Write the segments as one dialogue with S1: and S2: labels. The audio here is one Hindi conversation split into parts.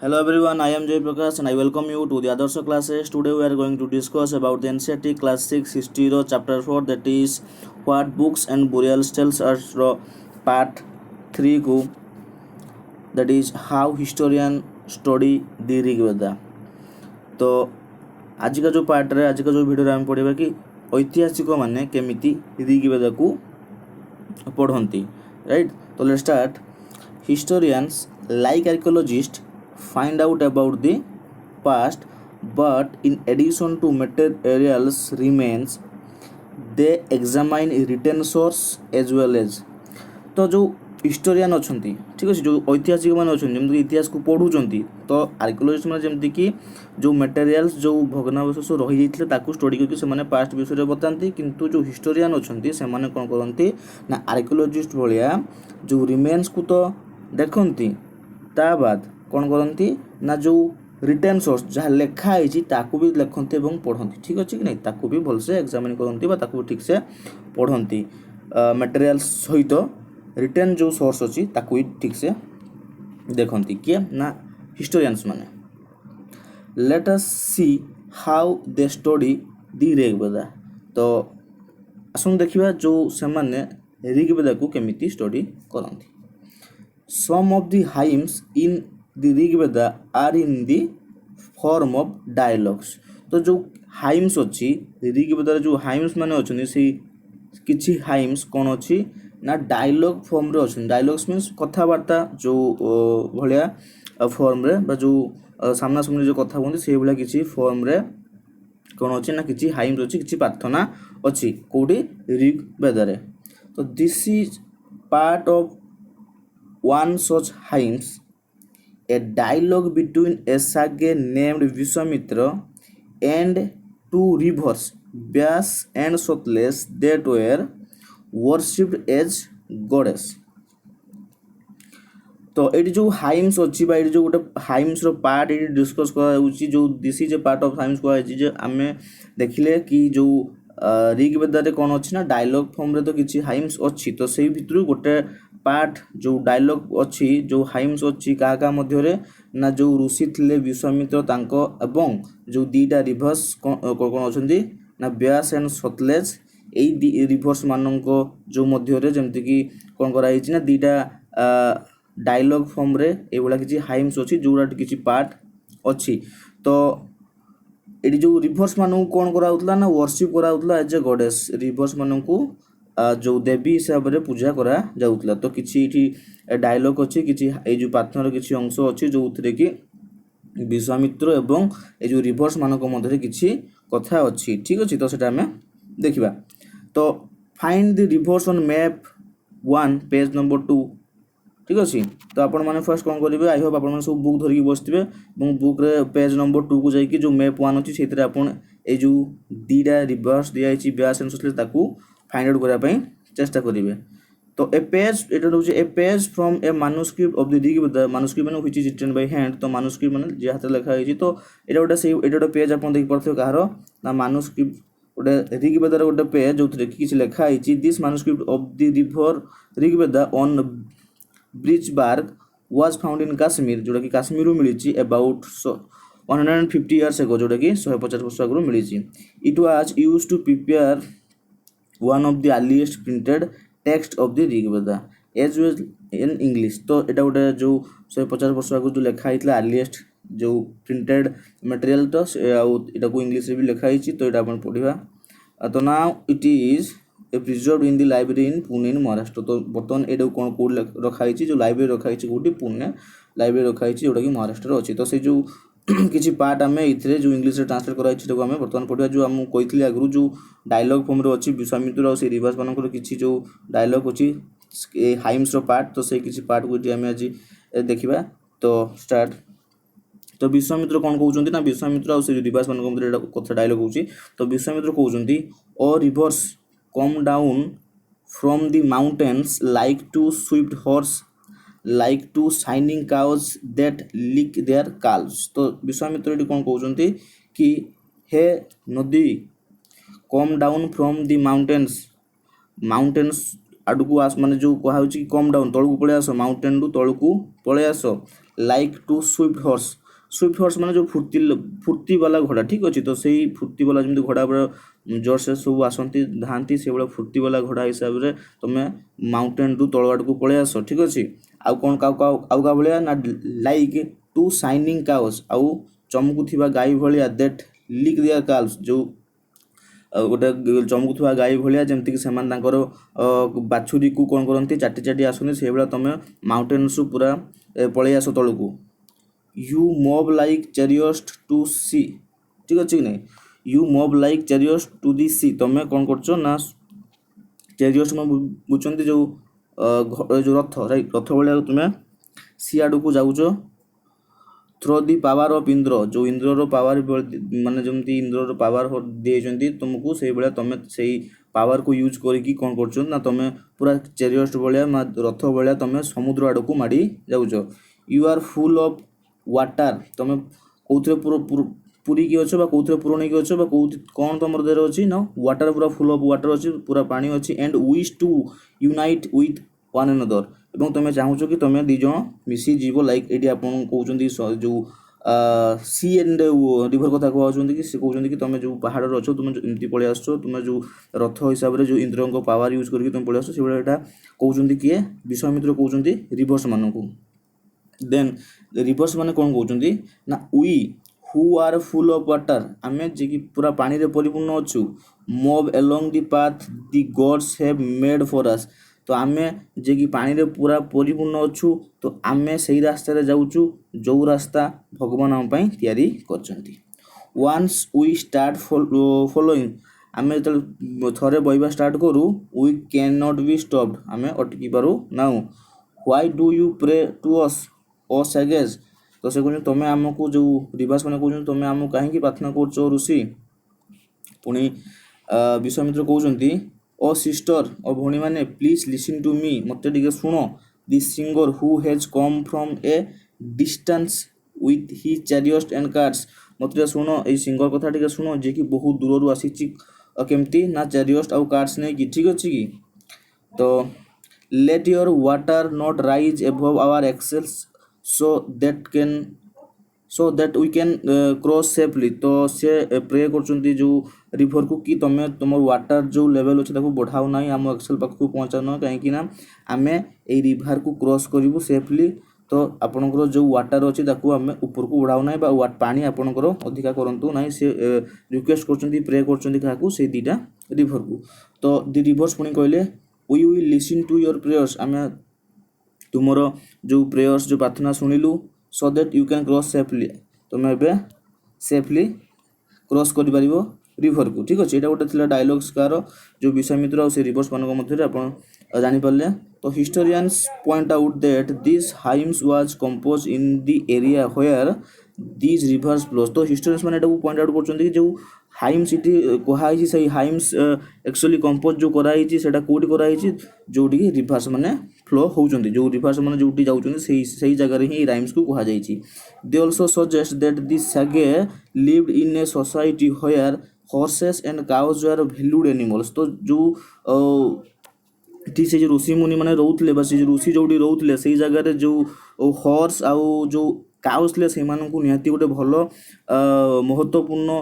S1: Hello everyone, I am Jay Prakash and I welcome you to the Adarsa classes. Today we are going to discuss about the NCERT Class 6 History Chapter 4, that is what books and burial tells us part 3 को, that is how historian study the Rig Veda. तो आज का जो पार्ट रे आज का जो वीडियो रे हम पढ़िबा कि ऐतिहासिक माने केमिति ऋग वेदा को पढ़ंती, राइट। तो let's start. Historians like archaeologists find out about the past, but in addition to materials remains, they examine written source as well as। तो जो हिस्टोरियन अच्छी, ठीक अच्छे, जो ऐतिहासिक मैंने अच्छा जमीक इतिहास को पढ़ुंट, तो आर्कियोलॉजिस्ट मैंने जमीक जो मटेरियल्स जो भग्नावशेष रही जाते स्टडी करके पास्ट विषय बताती, किंतु जो हिस्टोरियन अच्छा से कौन करती ना आर्कियोलॉजिस्ट भाया जो रिमेन्स को तो देखती, ता बाद कौन करती ना जो रिटर्न सोर्स जहाँ लिखाई भी लिखते और पढ़ती, ठीक अच्छे कि नहीं, ताकू भी भलसे एग्जामिन करती ठीक से पढ़ती मटेरियल्स सहित रिटर्न जो सोर्स अच्छी ताकू ठीक से देखती किए ना हिस्टोरियंस माने। Let us see how they study the Rig Veda. तो आसन देखिबा जो से माने ऋग वेदा को केमिति स्टडी करती। Some of the hymns in the Rig Veda are in the form of dialogues। तो जो हाइम्स अच्छी ऋग वेदार जो हाइम्स माने अच्छे से किछि हाइम्स कौन अच्छी ना डायलॉग फॉर्म रे अच्छे। डायलॉग्स मीन्स कथबार्ता जो भाया फॉर्म रे बा जो सामना सामने जो कथा कहते से भाया किछि फॉर्म रे कौन अच्छी ना किछि हाइम्स अच्छी किछि प्रार्थना अच्छी कोडी ऋग वेदारे। तो this is part of one such hymns, a dialogue between a sage named Vishwamitra and two rivers, Vyas and Sotles, that were worshipped as goddess। तो ये जो हाइम्स अच्छी बा जो गोटे हाइम्स रो पार्ट ये डिस्कस कर जो this is a part of hymns कह आम देखिले कि जो ऋग वेदारे कौन अच्छी ना डायलॉग फॉर्म रे तो किछि हाइम्स अच्छी, तो से भितर गोटे पार्ट जो डायलॉग अच्छी जो हाइम्स अच्छी क्या मध्य ना जो ऋषि थे विश्वामित्र तांको एवं जो दीटा रिभर्स कौन अच्छी ना व्यास एंड सतलेज यही रिभर्स मानक जो मध्य जमती कि कौन कराई ना दीटा डायलॉग फॉर्म रे ये किसी हाइम्स अच्छी जोड़ा किसी पार्ट अच्छी। तो ये जो रिभर्स मानक कौन कराउतला ना वर्शिप कराउतला एज ए गॉडेस। रिभर्स मानक जो देवी हिसाब से पूजा करा जाउतला। तो किछि डायलॉग अच्छी किछि ए जो प्रार्थनार किछि अंश अच्छी जो थे कि विश्वामित्र एवं ए जो रिभर्स मानक मध्य किछि कथा अच्छी, ठीक अच्छे। तो सेटा हमें देखिबा। तो find the rivers on map 1 page number 2, ठीक अच्छे। तो आपण मैंने फर्स्ट कौन करेंगे, आई होप आप सब बुक धरिकी बसते बुक रे पेज नंबर 2 को जाकि जो मैप 1 अच्छी से आपण ए जो दीटा रिभर्स दिखाई व्यास एंड सतलेज ताकू फाइंड आउट करने चेष्टा करेंगे। तो ए पेज एटा होचे a page from a manuscript of the Rig Veda. Manuscript माने which is written by hand. तो मैन्युस्क्रिप्ट माने जे हाथ लिखा है। तो एटा गोटे से एटा गोटे पेज आपण देख पारथो कहार ना मैन्युस्क्रिप्ट गोटे ऋग वेदार गोटे पेज जो किसी लिखा है। This manuscript of the river Rig Veda on birch bark was found in Kashmir, जोटा कि काश्मीर मिली अबाउट 150 इयर्स एगो, जोटा कि 150 वर्ष आगु मिली। It was used to prepare one of the earliest printed text of the Rig Veda as well in English। तो एटा गोटे जो 150 वर्ष आगु जो लिखा होता अर्लीस्ट जो प्रिंटेड मटेरियल, तो एटा को इंग्लिश रे भी लिखा होती। तो एटा अपन पढ़िबा। तो now it is a preserved in the library in Pune in Maharashtra. तो बर्तमान एटा कौन कोड रखा है जो लाइब्रेरी रखा है कोटी पुणे लाइब्रेरी रखा है जोटा कि महाराष्ट्र अच्छी। तो से जो किसी पार्ट आम ये जो इंग्लिश ट्रांसलेट कराई आम बर्तमान पढ़ा जो आम कही आगु जो डायलॉग फॉर्म रे अच्छी विश्वामित्र और से रिभर्स मानक किसी जो डायलॉग अच्छी हाइम्स पार्ट। तो से किसी पार्ट को आम आज देखा। तो स्टार्ट। तो विश्वामित्र कौन कहते ना विश्वामित्र और से रिभर्स मानक कथा डायलॉग होची। तो विश्वामित्र कहते ओ rivers come down from the mountains like two swift horse like to shining cows that lick their calves। तो विश्वामित्र ये कौन कहते कि हे नदी कम डाउन फ्रॉम द माउंटेन्स आड़ को आस माने जो कहा कम डाउन तलू पलि आस माउंटेन रु तलू पलि आस लाइक टू स्विफ्ट हॉर्स माने जो फुर्ती वाला घोड़ा ठीक अच्छे। तो से फुर्ती वाला जमी घोड़ा पूरा जोर से सब आसती धाँती से भाया फुर्ती वाला घोड़ा हिसाब से तुम्हें माउंटेन रु तलवाड़ को पलि आस ठीक अच्छे। आउ कौन आउ का भाया ना लाइक टू शाइनिंग काउज आउ चमकुवा गाई भाया दैट लिक देयर काल्स जो गोटे चमकुवा गाई भाया जमीक से बाछुरी को कौन करती चाटी चाटी आसती से भाया तुम माउंटेन रु पूरा पलि आस तल को। You move like chariots to sea ठीक अच्छे कि नहीं you move like chariots to the sea तुम कौन कर ना चैरियट्स बुझे जो जो रथ राइट रथ भाया तुम्हें सी आड़ को जाऊच through the power of Indra जो इंद्र पावर माने जमती इंद्र पावर दिए तुमको से भाया तुम से पावर को यूज करके कौन कर ना तुम पूरा चैरियट्स भाया रथ भाया तुम समुद्र आड़ को माड़ी जाऊच। You are full of water तुम कौन पूरी की अच्छे कौन पूरण की अच्छे कौन तुम देर अच्छी ना वाटर पूरा फुल ऑफ वाटर अच्छी पूरा पानी अच्छी and wish to unite with one another एवं तुम चाहूच कि तुम दिज मिसी जीव लाइक ये आप कहते जो सी एंड रिभर कथा कहते कि कहते कि तुम जो पहाड़ अच्छो तुम एमती पलि आस तुम जो रथ हिसाब से जो इंद्र पावर यूज करके तुम पलि आस से भाया कहते किए विश्वामित्र कहते रिभर्स मान को। देन रिभर्स माने कौन कहते ना we who are full of water आमे जे कि पूरा पानी रे परिपूर्ण अच्छु move along the path the gods have made for us तो आमे जे कि पानी रे पूरा परिपूर्ण अच्छु तो आमे सही रास्ता रे जाउछु जो रास्ता भगवान हम पई तैयारी करछंती। वंस वी स्टार्ट फॉलोइंग आमे थरे बहिबा स्टार्ट करू we can not be stopped आमे अटकी पारू नाउ। Why do you pray to us O सैगेज तो से कहते तुम आमको जो रिवास मैंने कहते तुम आमको कहीं प्रार्थना कर ऋषि पुणी विश्वामित्र कहते ओ सिस्टर ओ भौणी मैंने प्लीज लिसन टू मी मत शुण this singer who has come from a distance with he chariots and cars मत शुण ये सिंगर कथा टे शुण जे कि बहुत दूर आसी केमती ना चैरियट्स आउ कार्स नहीं कि ठीक अच्छे कि। तो let your water not rise above our axles so that we can cross safely तो से प्रे कर जो रिभर को कि तुम तुम वाटर जो लेवल अच्छे बढ़ाओ ना आम एक्सेल पाख पहुँचान कहीं आमे ए रिभर को क्रॉस करूँ सेफली तो आपणकर जो वाटर अच्छी आम ऊपर को बढ़ाओ ना पानी आपणकर अधिका करूँ ना से रिक्वेस्ट कर प्रे कर से दीटा रिभर को। तो दि रिभर्स पुणी कहले we will listen to your prayers आम तुमर जो प्रेयर्स जो प्रार्थना शुणिलु so that you can cross safely तुम ए सेफली क्रॉस कर रिभर को ठीक अच्छे। यहाँ गोटे डायलॉग्स कार जो विश्वामित्र और से रिभर्स मान मध्य आप जानीपारे। तो historians point out that this hymns was compose in the area where these rivers flows तो हिस्टोरियंस मैंने पॉइंट आउट कर जो हाइम्स ये कहुई से हाइम्स एक्चुअली कंपोज जो कराई से कौटी कराई जोटी रिभर्स मैंने फ्लो होती जो रिभर्स मैंने जो जाऊँ से जगह ही राइम्स को कहुई। They also suggest that this sage lived in a society where horses and cows are valued animals तो जो ठीक से ऋषि मुनि मैंने रोते ऋषि जो रोते से जगह जो हॉर्स आउ जो काउज थे से निहाती गोटे भल महत्वपूर्ण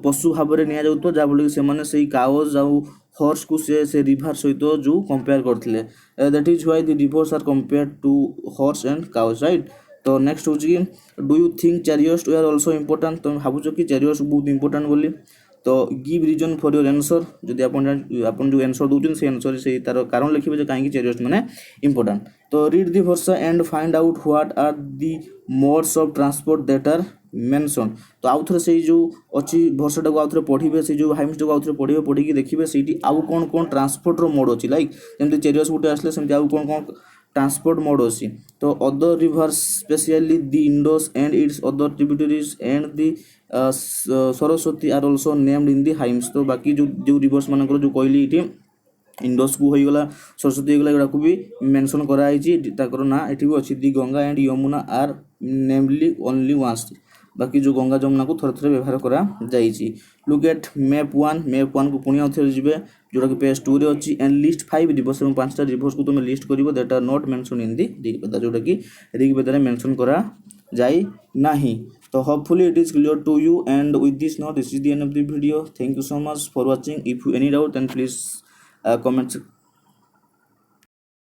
S1: पशु भाव में नि जाऊँ जहाँफल कि से काउज आउ हॉर्स को से रिभर सहित जो कंपेयर करते that is why the rivers are compare to horse and cows right. तो नेक्स्ट हूँ कि do you think chariots are also important तुम भावुच कि चैरियट्स बहुत इंपोर्टेंट बोली। तो give reason for your answer जदि आपन जो आंसर दूसरे से आंसर से तार कारण लिखे कहीं चैरियट्स मैंने इंपोर्टेंट। तो read the verse and find out what are the modes of transport that are mention तो आउ थे से जो अच्छी वर्षटा को आउ थे पढ़े से जो हाइम्स को आउ थे पढ़े पढ़ी देखिए से आउ कौन कौन ट्रांसपोर्ट मोड अच्छी लाइक जमी चैरियट्स गोटे आसले सेमती आउ कौन कौन ट्रांसपोर्ट मोड अच्छी। तो other rivers specially the Indus and its other tributaries and the Saraswati are also named in the hymns तो बाकी जो रिभर्स मान जो कहली ये इंडस को होगला सरस्वती होगला एगुड़ा को भी मेंशन कराई ना ये भी अच्छी the Ganga and Yamuna are namely only ones बाकी जो गंगा जमुना को थोड़े थोड़े व्यवहार करा जाइए। लुक एट मैप वन को पुणी आउ थे जोटा कि पेज 2 रे अच्छी एंड लिस्ट 5 रिवर्स और 5टा रिवर्स को तुम लिस्ट करिवो that are not mention in the Rigveda जोटा कि ऋग्वेद रे मेंशन करा जाई नाही. तो hopefully it is clear to you, and with this now this is the end of the video. Thank you so much for watching. If you any doubt then please comment